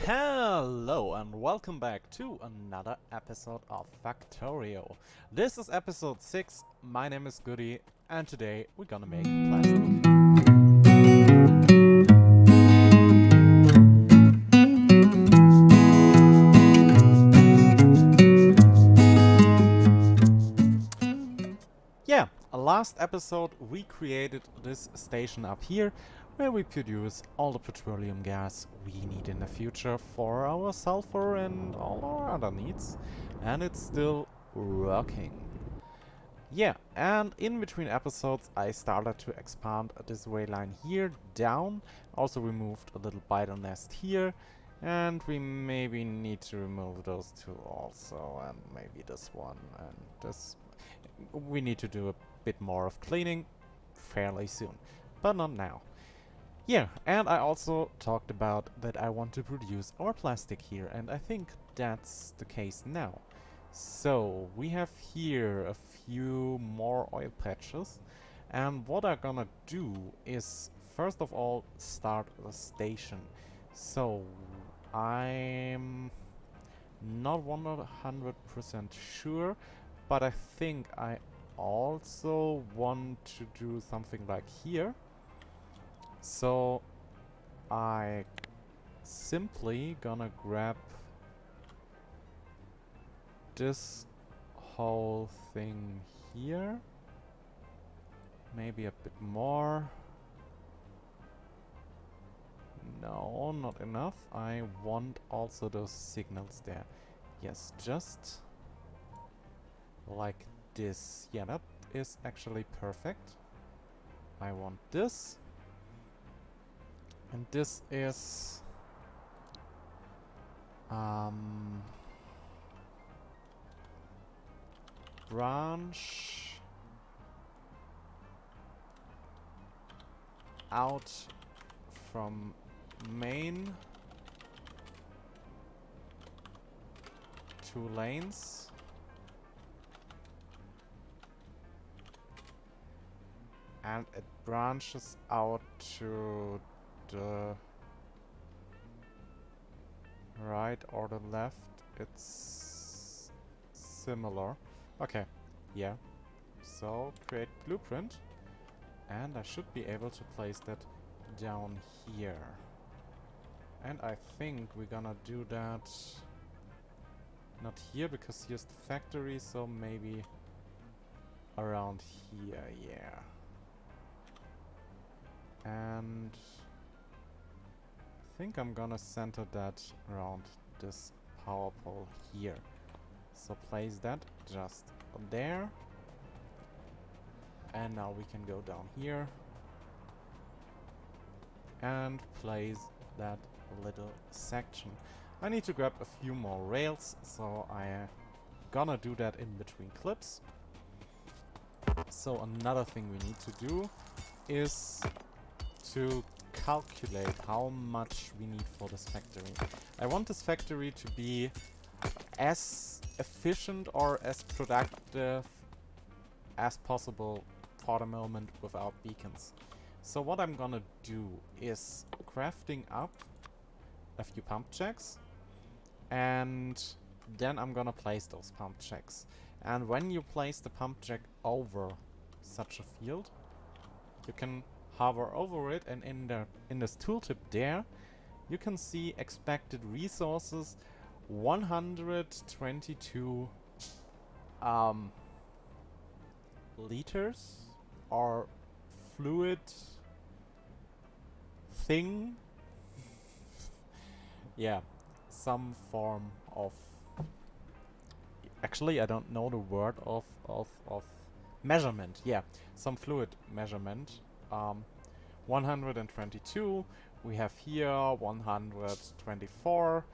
Hello and welcome back to another episode of Factorio. This is episode 6, my name is Goody, and today we're gonna make plastic. Yeah, last episode we created this station up here where we produce all the petroleum gas we need in the future for our sulfur and all our other needs. And it's still working. Yeah, and in between episodes I started to expand this way line here down. Also removed a little bidle nest here. And we maybe need to remove those two also, and maybe this one and this. We need to do a bit more of cleaning fairly soon, but not now. Yeah, and I also talked about that I want to produce our plastic here, and I think that's the case now. So we have here a few more oil patches, and what I'm gonna do is first of all start the station. So I'm not 100% sure, but I think I also want to do something like here. So I simply gonna grab this whole thing here. Maybe a bit more. No, not enough. I want also those signals there. Yes, just like this. Yeah, that is actually perfect. I want this. And this is branch out from main 2 lanes. And it branches out to the right or the left. It's similar. Okay, yeah. So create blueprint, and I should be able to place that down here. And I think we're gonna do that not here, because here's the factory, so maybe around here, yeah. And I think I'm gonna center that around this power pole here. So place that just there. And now we can go down here and place that little section. I need to grab a few more rails, so I gonna do that in between clips. So another thing we need to do is to calculate how much we need for this factory. I want this factory to be as efficient or as productive as possible for the moment without beacons. So what I'm gonna do is crafting up a few pump jacks, and then I'm gonna place those pump jacks. And when you place the pump jack over such a field, you can hover over it, and in this tooltip there you can see expected resources 122 liters or fluid thing. Yeah, some form of, actually I don't know the word of measurement. Yeah, some fluid measurement. 122. We have here 124.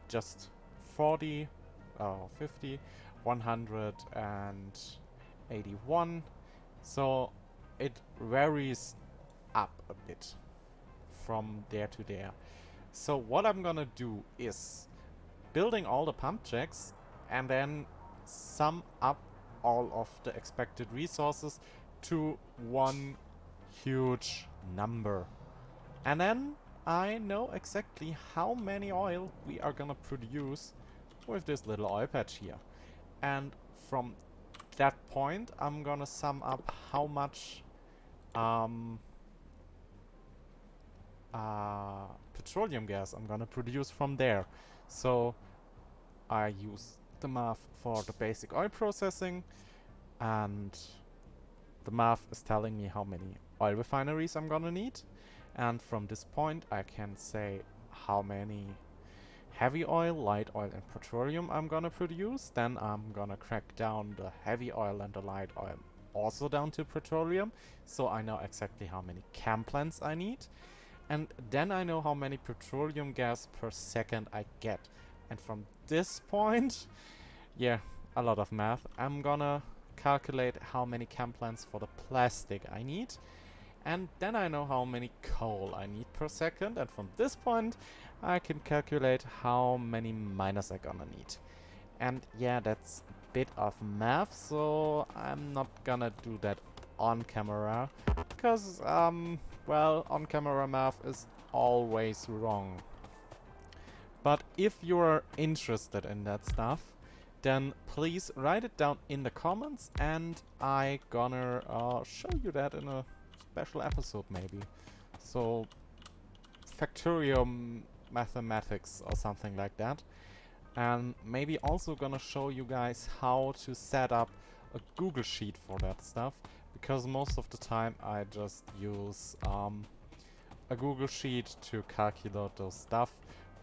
Just 40, 50, 181. So it varies up a bit from there to there. So what I'm gonna do is building all the pump jacks and then sum up all of the expected resources to one huge number. And then I know exactly how many oil we are gonna produce with this little oil patch here. And from that point, I'm gonna sum up how much petroleum gas I'm gonna produce from there. So I use the math for the basic oil processing, and the math is telling me how many oil refineries I'm gonna need. And from this point, I can say how many heavy oil, light oil, and petroleum I'm gonna produce. Then I'm gonna crack down the heavy oil and the light oil also down to petroleum, so I know exactly how many chem plants I need. And then I know how many petroleum gas per second I get. And from this point, yeah, a lot of math, I'm gonna calculate how many chem plants for the plastic I need. And then I know how many coal I need per second. And from this point, I can calculate how many miners I'm gonna need. And yeah, that's a bit of math, so I'm not gonna do that on camera. Because, well, on camera math is always wrong. But if you're interested in that stuff, then please write it down in the comments, and I gonna show you that in a special episode maybe. So Factorio mathematics or something like that. And maybe also gonna show you guys how to set up a Google Sheet for that stuff, because most of the time I just use a Google Sheet to calculate those stuff,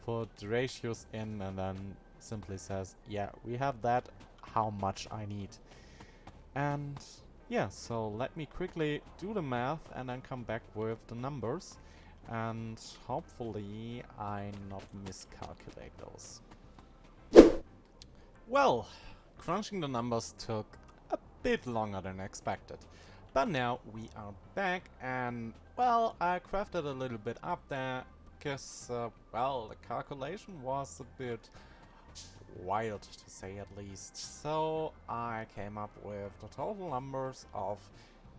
put the ratios in, and then simply says, yeah, we have that, how much I need. And yeah, so let me quickly do the math and then come back with the numbers, and hopefully I not miscalculate those. Well, crunching the numbers took a bit longer than expected. But now we are back, and well, I crafted a little bit up there because, well, the calculation was a bit wild to say at least. So I came up with the total numbers of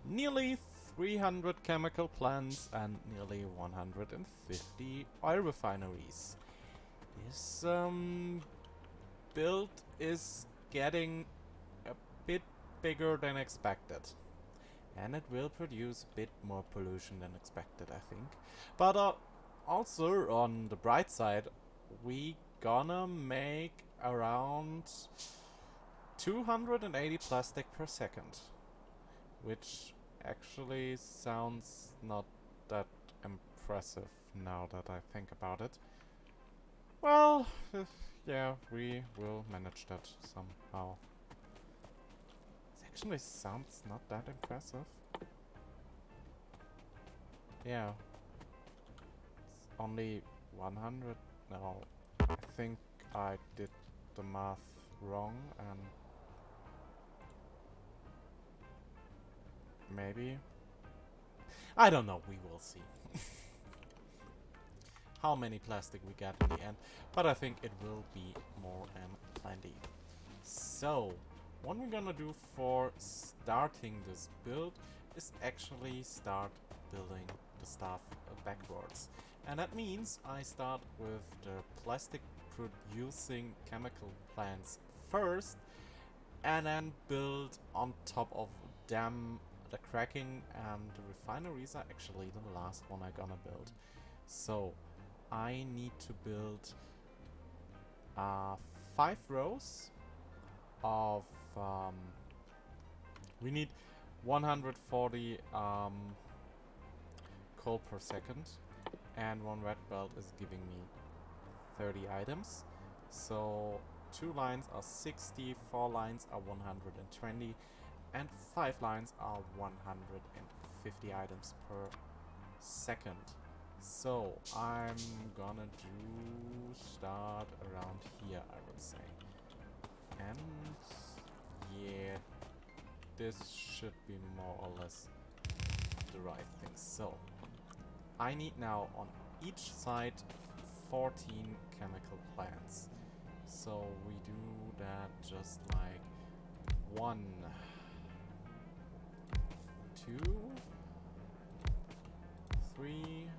nearly 300 chemical plants and nearly 150 oil refineries. This build is getting a bit bigger than expected. And it will produce a bit more pollution than expected, I think. But also, on the bright side, we gonna make around 280 plastic per second. Which actually sounds not that impressive now that I think about it. Well, yeah, we will manage that somehow. Actually sounds not that impressive. Yeah. It's only 100. No, I think I did the math wrong, and maybe. I don't know, we will see. How many plastic we get in the end, but I think it will be more than plenty. So, what we're gonna do for starting this build is actually start building the stuff backwards. And that means I start with the plastic producing chemical plants first, and then build on top of them the cracking, and the refineries are actually the last one I'm gonna build. So I need to build 5 rows of we need 140 coal per second, and one red belt is giving me 30 items. So 2 lines are 60, 4 lines are 120, and 5 lines are 150 items per second. So I'm gonna start around here, I would say. And yeah, this should be more or less the right thing. So I need now on each side 14 chemical plants. So we do that just like 1, 2, 3,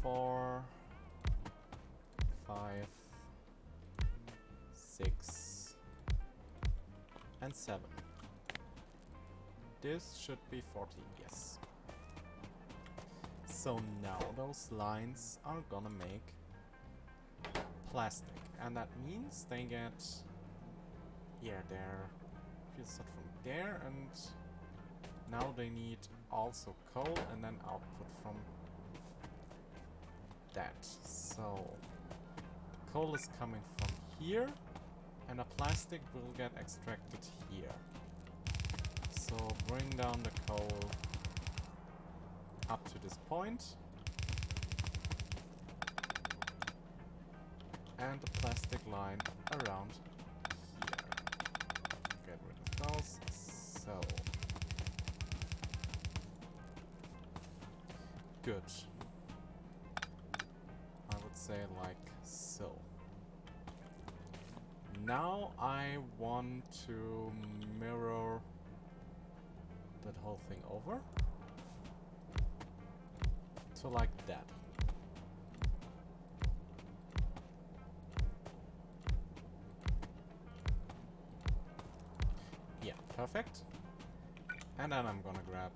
4, 5, 6, and 7. This should be 14, yes. So now those lines are gonna make plastic, and that means they get, yeah, their fuel start from there, and now they need also coal and then output from that. So coal is coming from here, and the plastic will get extracted here. So bring down the coal up to this point, and the plastic line around here. Get rid of those. So good. I would say like so. Now I want to mirror that whole thing over to like that. Yeah, perfect. And then I'm gonna grab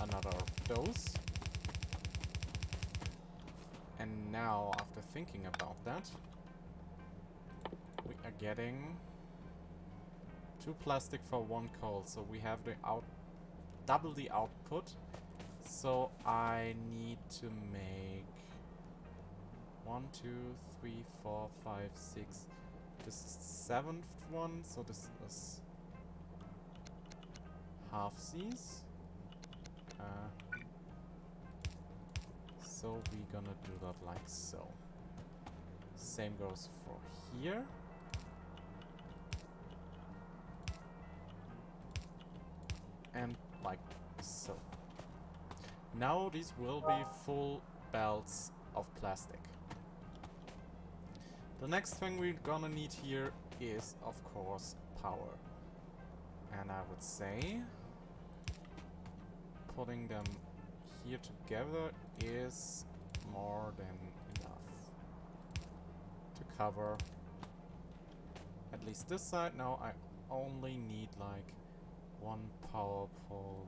another of those. And now, after thinking about that, we are getting 2 plastic for 1 coal, so we have the double the output. So I need to make 1, 2, 3, 4, 5, 6. This is the 7th one, so this is half these. So we're gonna do that like so. Same goes for here. And like so. Now these will be full belts of plastic. The next thing we're gonna need here is, of course, power. And I would say putting them here together is more than enough to cover at least this side. Now I only need like 1 power pole,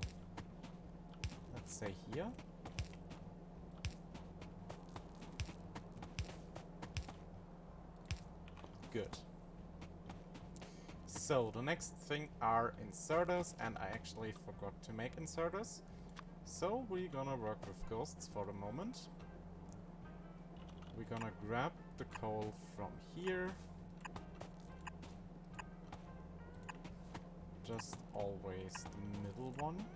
let's say here. Good. So the next thing are inserters, and I actually forgot to make inserters. So we're gonna work with ghosts for the moment. We're gonna grab the coal from here. Just always the middle one.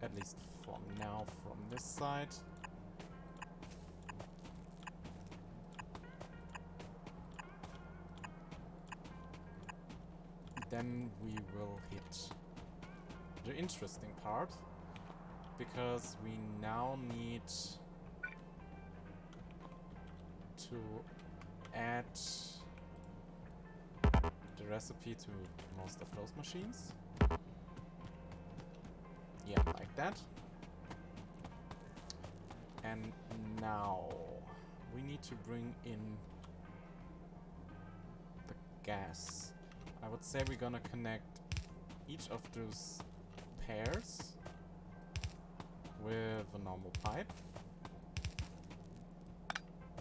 At least for now from this side. Then we will hit the interesting part, because we now need to add the recipe to most of those machines. Yeah, like that. And now we need to bring in the gas. I would say we're gonna connect each of those pairs with a normal pipe,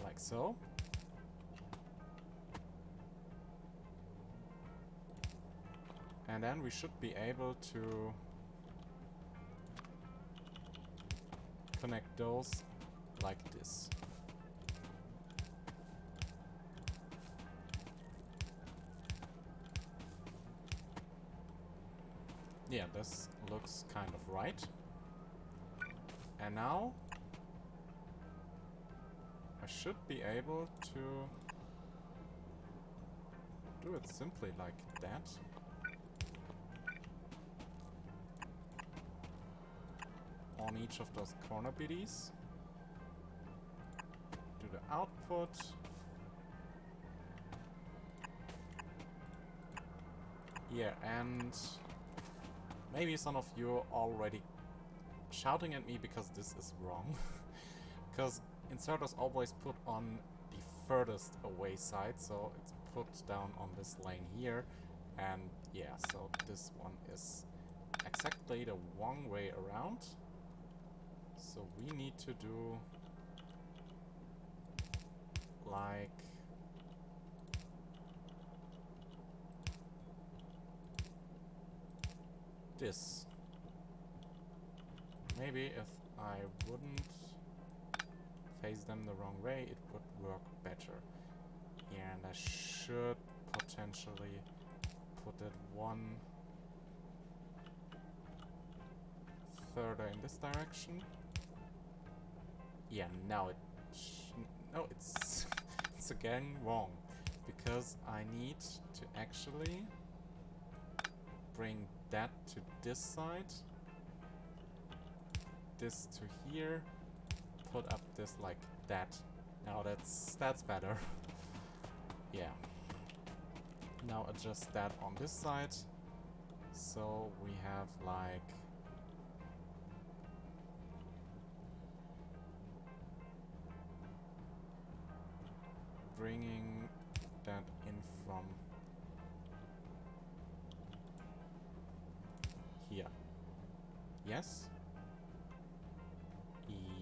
like so. And then we should be able to connect those like this. Yeah, this looks kind of right. And now I should be able to do it simply like that. On each of those corner biddies. Do the output. Yeah, and Maybe some of you are already shouting at me because this is wrong. Because inserters always put on the furthest away side, so it's put down on this lane here. And yeah, so this one is exactly the wrong way around. So we need to do like this. Maybe if I wouldn't face them the wrong way, it would work better. And I should potentially put it one further in this direction. Yeah, now it... no, it's... it's again wrong. Because I need to actually bring that to this side. This to here. Put up this like that. Now that's better. Yeah. Now adjust that on this side. So we have like... bringing that in from here. Yes?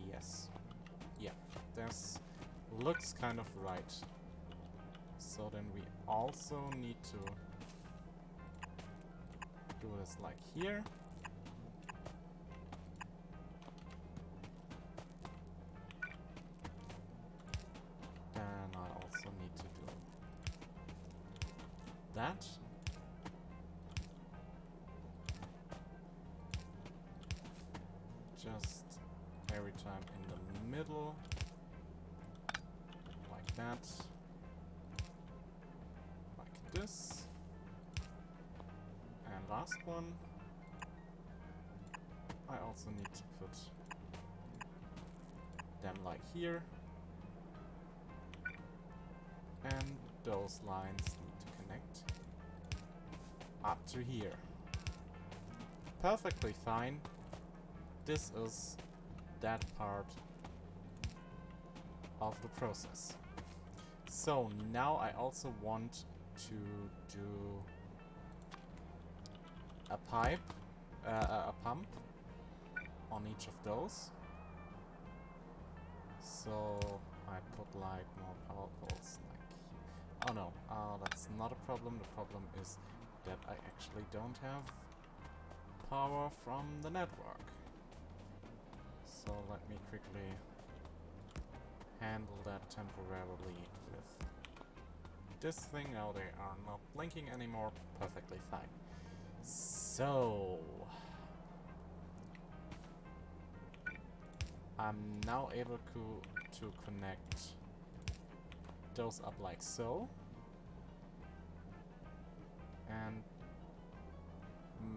Yes. Yeah, this looks kind of right. So then we also need to do this like here. Then I also need to do that. Just every time in the middle. Like that. Like this. And last one. I also need to put them like here. And those lines need to connect up to here. Perfectly fine. This is that part of the process. So now I also want to do a pipe, a pump on each of those. So I put like more power poles like... oh no, that's not a problem. The problem is that I actually don't have power from the network. So let me quickly handle that temporarily with this thing. Now they are not blinking anymore. Perfectly fine. So I'm now able to connect those up like so. And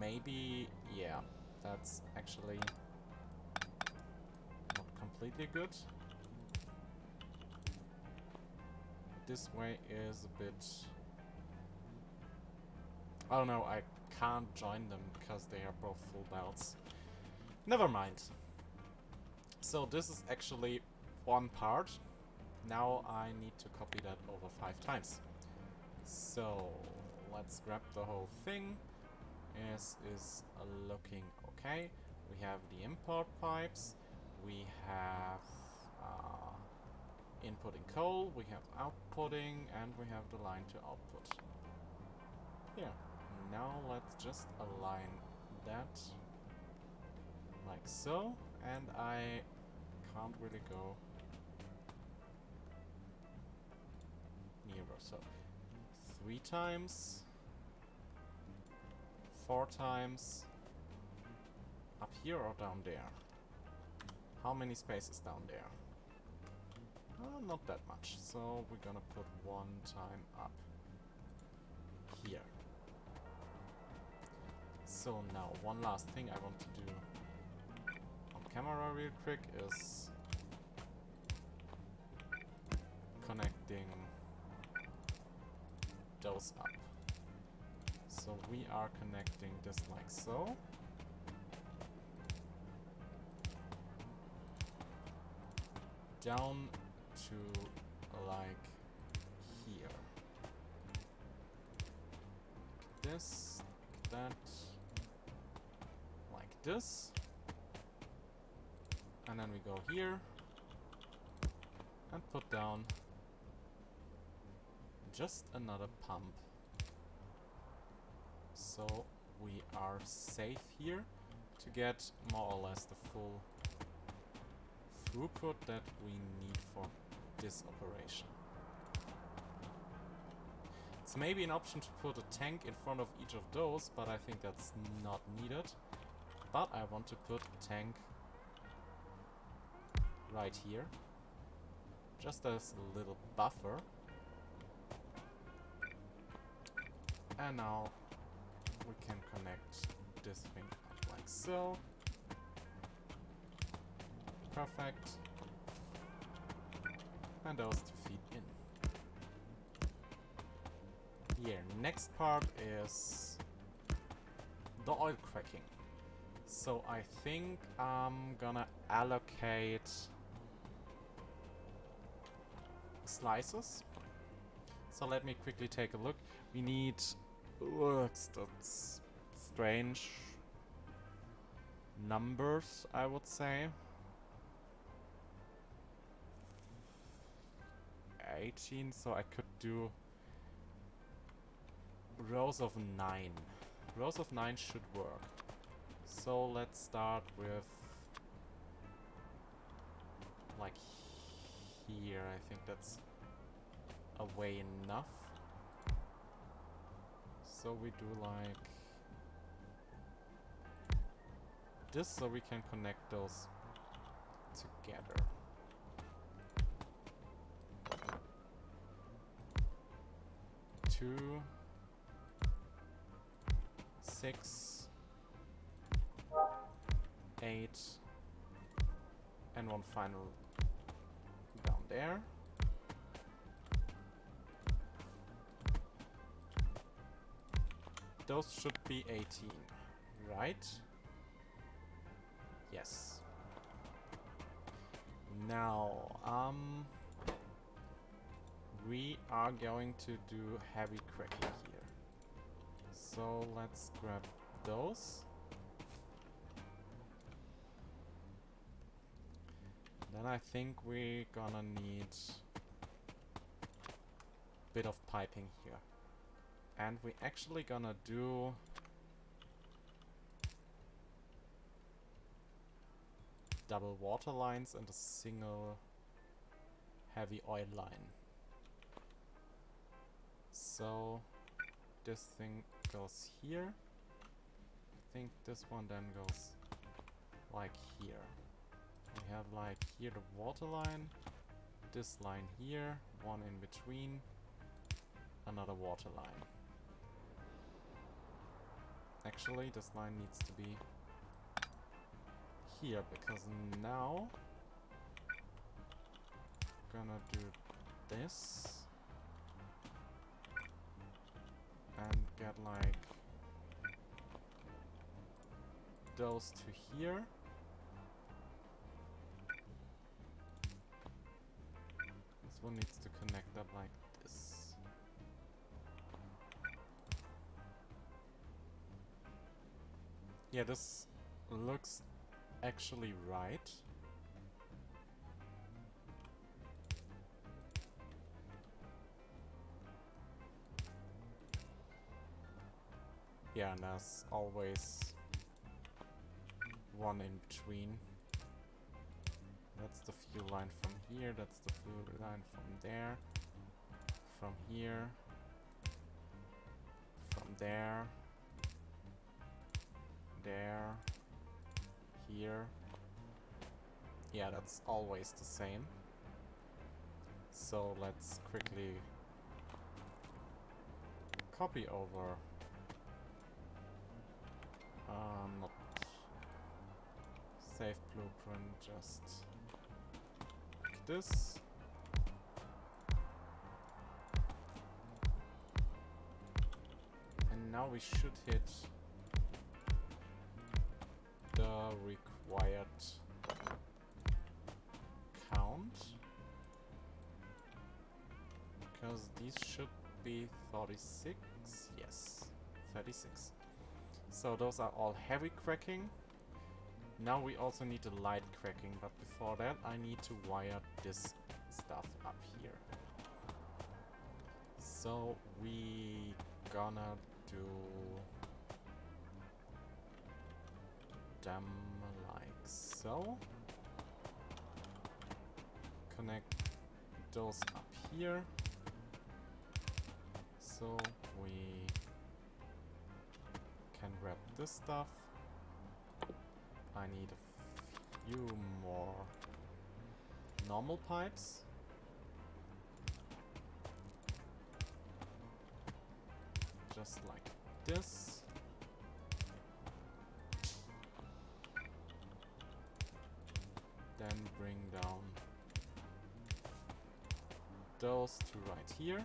maybe, yeah, that's actually not completely good. This way is a bit... oh no, I can't join them because they are both full belts. Never mind. So this is actually one part. Now I need to copy that over 5 times. So let's grab the whole thing. Is looking okay. We have the import pipes. We have inputting coal. We have outputting, and we have the line to output. Here. Now let's just align that like so. And I can't really go nearer. So 3 times. 4 times. Up here or down there? How many spaces down there? Not that much. So we're gonna put 1 time up here. So now one last thing I want to do on camera real quick is connecting those up. So we are connecting this like so. down to like here. Like this, like that, like this. And then we go here and put down just another pump. So we are safe here to get more or less the full throughput that we need for this operation. It's maybe an option to put a tank in front of each of those, but I think that's not needed. But I want to put a tank right here, just as a little buffer. And now we can connect this thing up like so. Perfect. And those to feed in. Here, next part is the oil cracking. So I think I'm gonna allocate slices. So let me quickly take a look. We need... that's strange numbers, I would say. 18, so I could do rows of 9. Rows of 9 should work. So let's start with like here. I think that's away enough. So we do like this, so we can connect those together. Two, 6, 8, and one final down there. Those should be 18, right? Yes. Now, we are going to do heavy cracking here. So let's grab those. Then I think we're gonna need a bit of piping here. And we're actually gonna do double water lines and a single heavy oil line. So this thing goes here. I think this one then goes like here. We have like here the water line, this line here, one in between, another water line. Actually, this line needs to be here, because now I'm gonna do this and get like those to here. This one needs to connect up like this. Yeah, this looks actually right. Yeah, and there's always one in between. That's the fuel line from here, that's the fuel line from there, from here, from there, there, here. Yeah, that's always the same. So let's quickly copy over. Not save blueprint, just like this. And now we should hit the required count. Because these should be 36. Yes, 36. So those are all heavy cracking. Now we also need the light cracking, but before that I need to wire this stuff up here. So we gonna do them like so. Connect those up here. So we can grab this stuff. I need a few more normal pipes. Just like this. Then bring down those two right here.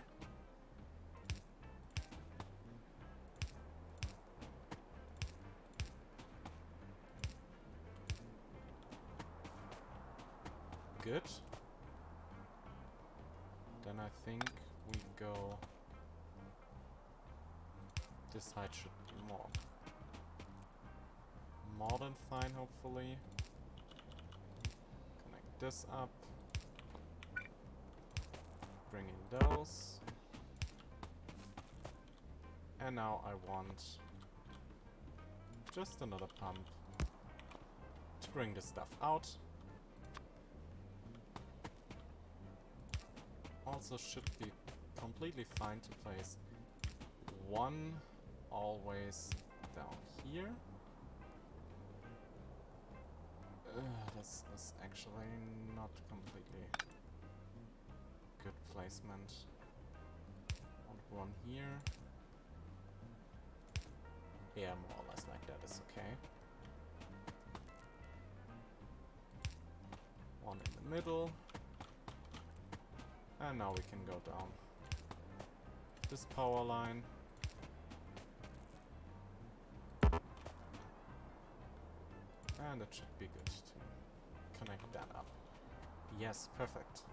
Good. Then I think we go... This height should be more than fine, hopefully. Connect this up. Bring in those. And now I want just another pump to bring this stuff out. Also should be completely fine to place one always down here. This is actually not completely good placement. And one here. Yeah, more or less like that is okay. One in the middle. And now we can go down this power line. And it should be good to connect that up. Yes, perfect.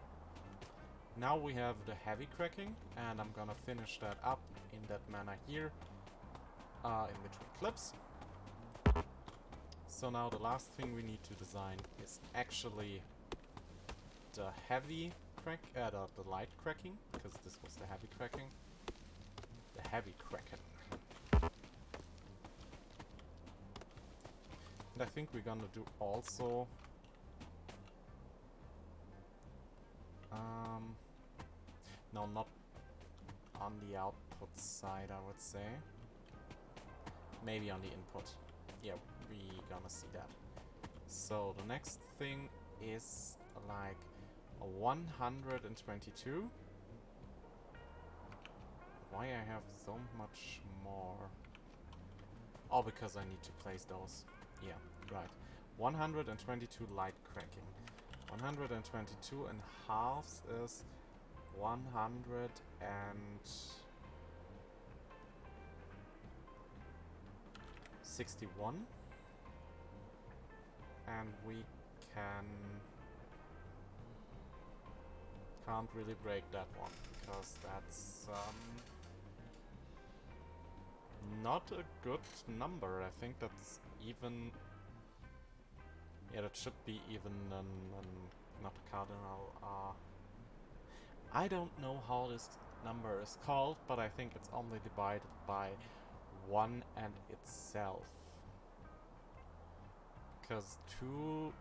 Now we have the heavy cracking, and I'm gonna finish that up in that manner here, in between clips. So now the last thing we need to design is actually the heavy the light cracking, because this was the heavy cracking. The heavy cracking. And I think we're gonna do also no, not on the output side, I would say. Maybe on the input. Yeah, we gonna see that. So the next thing is like a 122. Why I have so much more? Oh, because I need to place those. Yeah, right. 122 light cracking. 122 and halves is 161. And we can't really break that one, because that's not a good number. I think that's even... Yeah, that should be even not cardinal. I don't know how this number is called, but I think it's only divided by 1 and itself. Because 2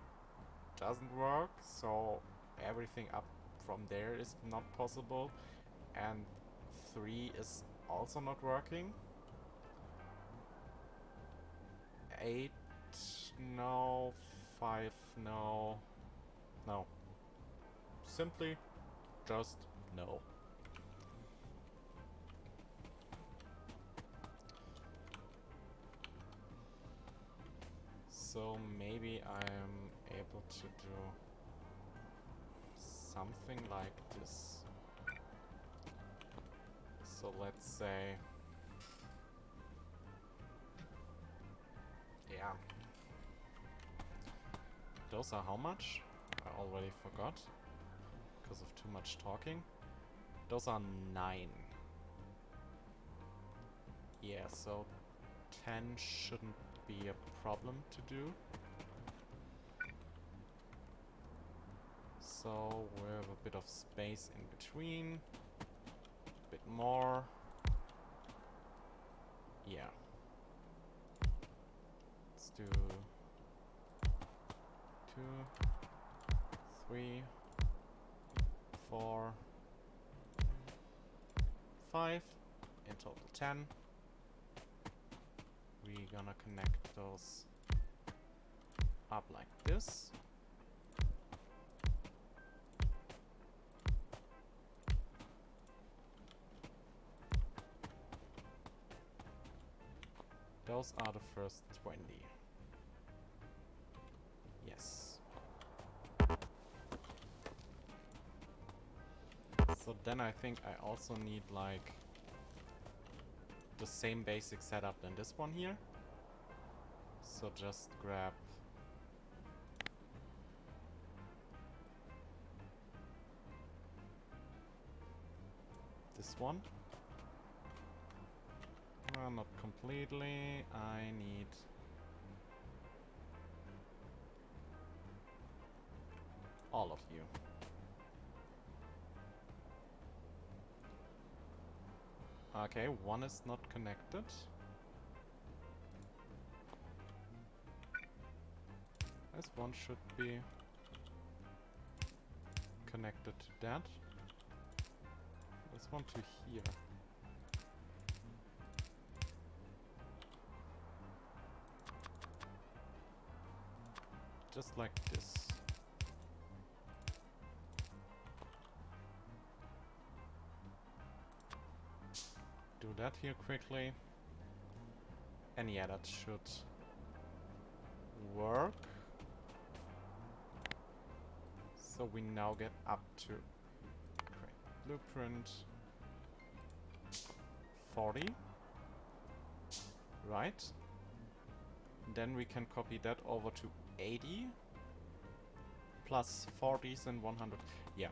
doesn't work, so everything up from there is not possible, and 3 is also not working. 8, no. 5, no. No. Simply just no. So maybe I'm able to do something like this. So let's say... Yeah. Those are how much? I already forgot. Because of too much talking. Those are 9. Yeah, so 10 shouldn't be a problem to do. So we have a bit of space in between. A bit more. Yeah. Let's do 2, 3, 4, 5. In total 10. We're gonna connect those up like this. Those are the first 20. Yes. So then I think I also need like the same basic setup than this one here. So just grab this one. Well, not completely. I need all of you. Okay, one is not connected. This one should be connected to that. This one to here. Just like this. Do that here quickly. And yeah, that should work. So we now get up to create blueprint 40. Right. Then we can copy that over to 80. Plus 40s and 100. Yeah.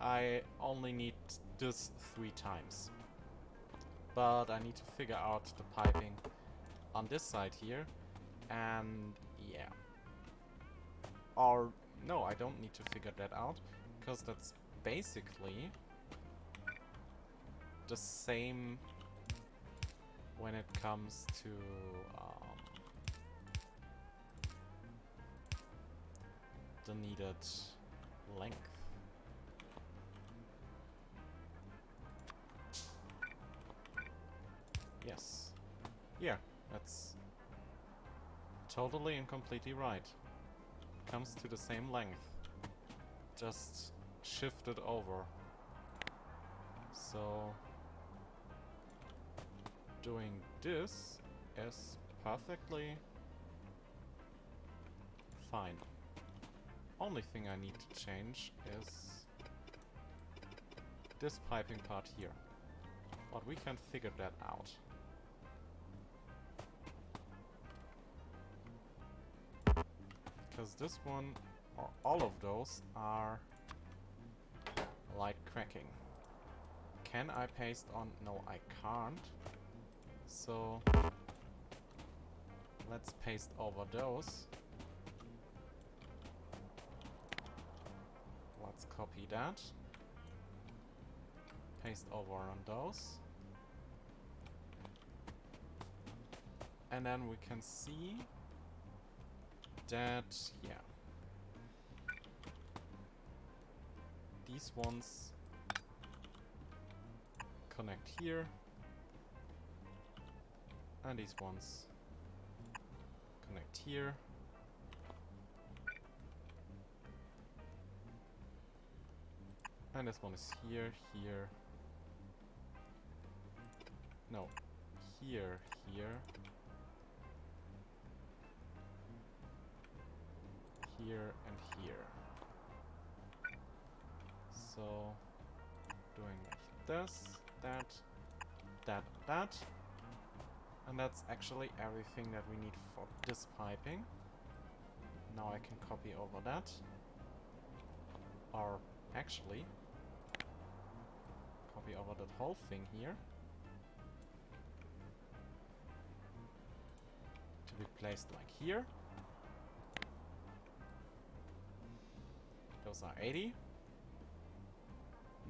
I only need this 3 times. But I need to figure out the piping on this side here. And yeah. Or no, I don't need to figure that out. Because that's basically the same when it comes to the needed length. Yes. Yeah, that's totally and completely right. Comes to the same length. Just shift it over. So doing this is perfectly fine. Only thing I need to change is this piping part here. But we can figure that out. Because this one, or all of those, are light cracking. Can I paste on? No, I can't. So let's paste over those. Let's copy that. Paste over on those. And then we can see that, yeah, these ones connect here, and these ones connect here. And this one is here, here. No, here, here. Here and here. So, doing like this, that, that. And that's actually everything that we need for this piping. Now I can copy over that. Or actually, copy over that whole thing here to be placed like here. Those are 80.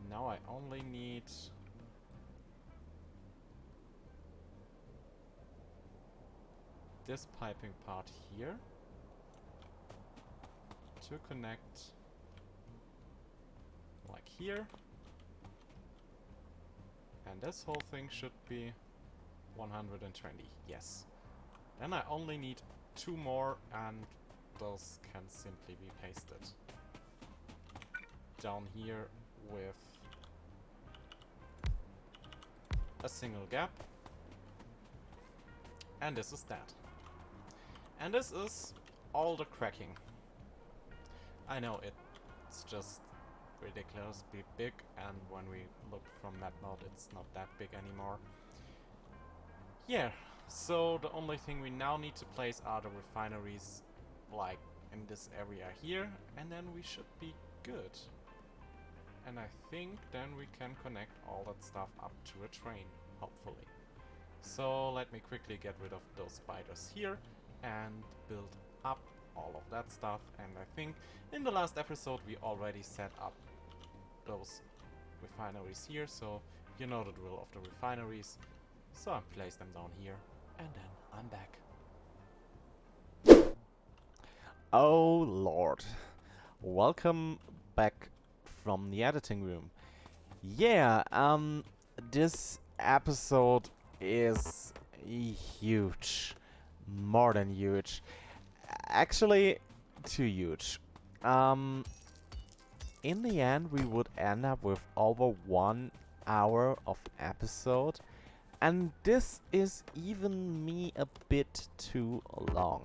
Now I only need this piping part here to connect like here, and this whole thing should be 120, yes. Then I only need 2 more, and those can simply be pasted down here with a single gap, and this is that. And this is all the cracking. I know it's just ridiculously big, and when we look from map mode it's not that big anymore. Yeah, so the only thing we now need to place are the refineries, like in this area here, and then we should be good. And I think then we can connect all that stuff up to a train, hopefully. So let me quickly get rid of those spiders here and build up all of that stuff. And I think in the last episode we already set up those refineries here, so you know the drill of the refineries. So I place them down here, and then I'm back. Oh Lord, welcome back from the editing room. Yeah, this episode is huge, more than huge, actually too huge. In the end we would end up with over 1 hour of episode, and this is even me a bit too long.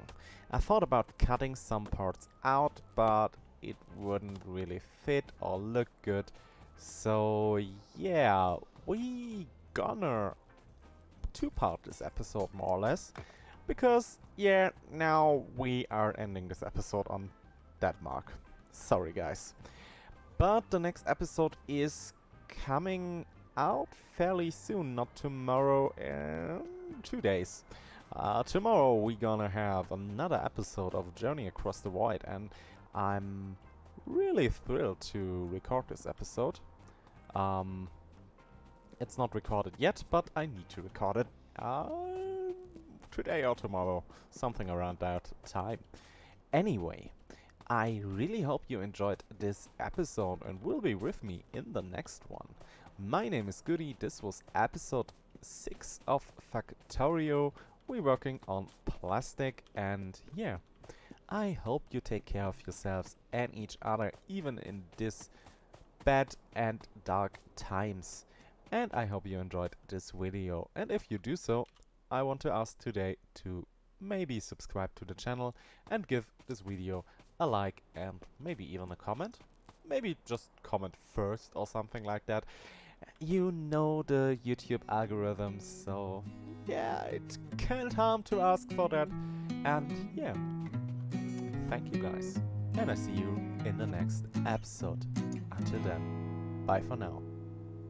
I thought about cutting some parts out, but it wouldn't really fit or look good. So yeah, we gonna two-part this episode more or less, because yeah, now we are ending this episode on that mark. Sorry guys. But the next episode is coming out fairly soon, not tomorrow, in 2 days. Tomorrow we're gonna have another episode of Journey Across the Void, and I'm really thrilled to record this episode. It's not recorded yet, but I need to record it today or tomorrow, something around that time. Anyway, I really hope you enjoyed this episode and will be with me in the next one. My name is Goody, this was episode 6 of Factorio. We're working on plastic, and yeah, I hope you take care of yourselves and each other even in this bad and dark times. And I hope you enjoyed this video, and if you do so, I want to ask today to maybe subscribe to the channel and give this video a like and maybe even a comment. Maybe just comment first or something like that. You know the YouTube algorithms, so yeah, it can't harm to ask for that. And yeah, thank you guys, and I see you in the next episode. Until then, bye for now.